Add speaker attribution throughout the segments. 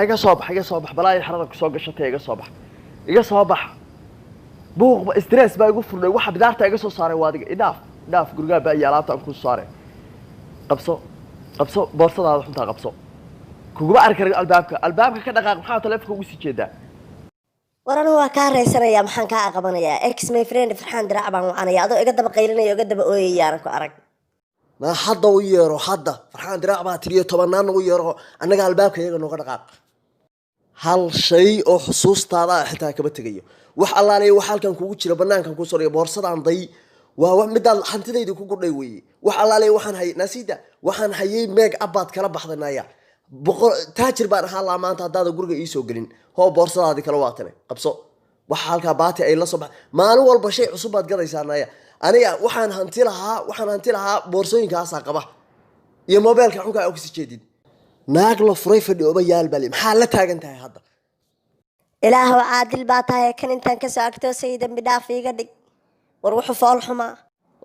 Speaker 1: iga soo bax balaa xarada ku soo gashatay iga soo bax buuq stress baa igu furnay waxa bidaarta iga soo saaray waadiga idaaf guriga baa iyo alaabta aan ku saaray qabso boorsadaada xunta qabso kuguba arkay albaabka ka dhaqaaq maxaa taleefanka ugu sii jeedaa
Speaker 2: waran waa ka reesanaya maxaan ka aqabanayaa ex my friend Farxaan Diraac baan wacanaya adoo iga daba qaylinaya iga daba ooyayaan ku arag
Speaker 1: ma hadda u yeero Farxaan Diraac baa tiriyo 10 naan u yeero anaga albaabka iyaga nooga dhaqaaq hal shay oo xusuustaada xitaa kaba tagayo wax allaaleey wax halkan kugu jira banaankan ku soo boorsadaan day waa midda hantidaydu ku gudhay weey wax allaaleey waxaan hay nasiida waxaan hayay meeg abaad kala baxdanaya taajir baan ahaa la maanta hadaad guriga ii soo galin hoo boorsadaadi kala waatane qabso wax halka baati ay la soo bax maalin walba shay cusub baad gadaysaanaya aniga waxaan hanti lahaa boorsooyinkaas qaba iyo mobilka xunka oo kasi jeedid naag la furay fadhi oo yaal bali maxaa la taagan tahay hadda
Speaker 2: ilaahu caadil baa tahay kan intaan ka soo agtoo saydan bidhaaf iga dhig war wuxuu fool xumaa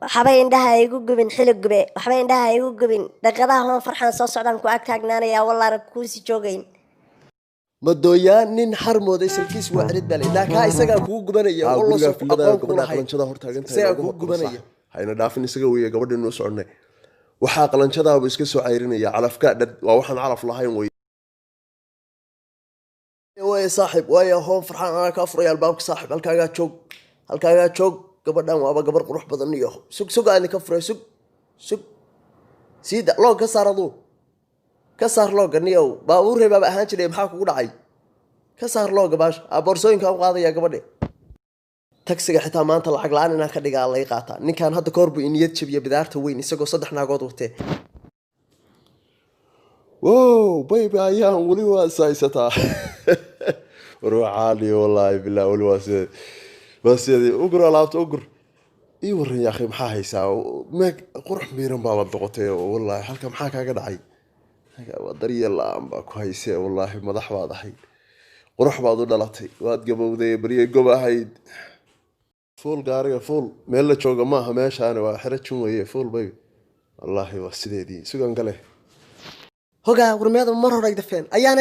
Speaker 2: waxba indhaha igu gubin xilib gube waxba indhaha igu gubin dhaqadaha hoon Farxaan soo socdaan ku ag taagnaanaya wallahi ku si joogayn
Speaker 1: madooyaan nin harmooday salkiis waa cirid bal ilaa ka isaga kugu gubanaya oo loo soo aqoon ku lahayn qalanjada hor taagantahay isaga kugu gubanaya hayna dhaafin isaga weeye gabadhii noo soconay waxa qalanjadaaba iska soo cayrinaya calafka dad waa waxaan calaf lahayn way saaxib way hoon Farxaan ana ka furay albaabka saaxib halkaaga joog gabadhan waaba gabar qurux badan iyo sug aan ka furay sug sida loo ka saarado ka saar loo ganiyo baabuur reebaba ahaan jiray maxaa kugu dhacay ka saar loo gabaash boorsooyinka u qaadaya gabadhe taksiga xitaa maanta lacag la'aan inaan ka dhigaa la qaata ninkan hadda koorbu iniyad jabiya bidaarta weyn isagoo 3 naagood watay baby ayaan wali waa saaysataa ruuxaani wallahi billahi wali waa sidii ugur alaabta ii waran yaa akhi maxaa haysaa meeg qurux miiran baa wad noqotay wallahi halka maxaa kaaga dhacay wadariya la'aan baa ku haysay wallahi madax baad ahay qurux baad u dhalatay waad gabowday bariye gob ahayd fuul gaariga fuul meel la jooga maaha meeshaan waa xirajin weeye fuul baby wallahi waa sideedii sugan gale hoga warmeeda mar hore dafeen ayaan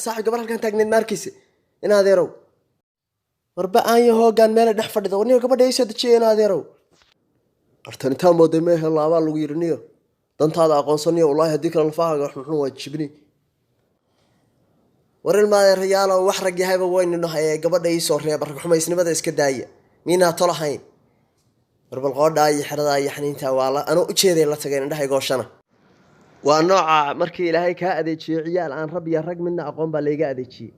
Speaker 1: saaxiib gabar halkan taagneed markiisa in adeerow warba aan hoogan meel dhex fadhido waniyo gabadha ay soo dajiyeen adeerow artanitaan mooday ma hel laaba lagu yirniyo dantaada aqoonsaniyo wallahi hadii kala faaga wuxuu waa jibni warin ma reeyalo wax rag yahayba weynino hayay gabadha ay soo reeb rag xumaysnimada iska daaya miina tolahayn warbal qoodha ay xirada ay xaniinta waala ana u jeeday la tageen indhahay gooshana waa nooca markii ilaahay ka adeejiyo ciyaal aan rab iyo rag midna aqoon baa leega adeejiyay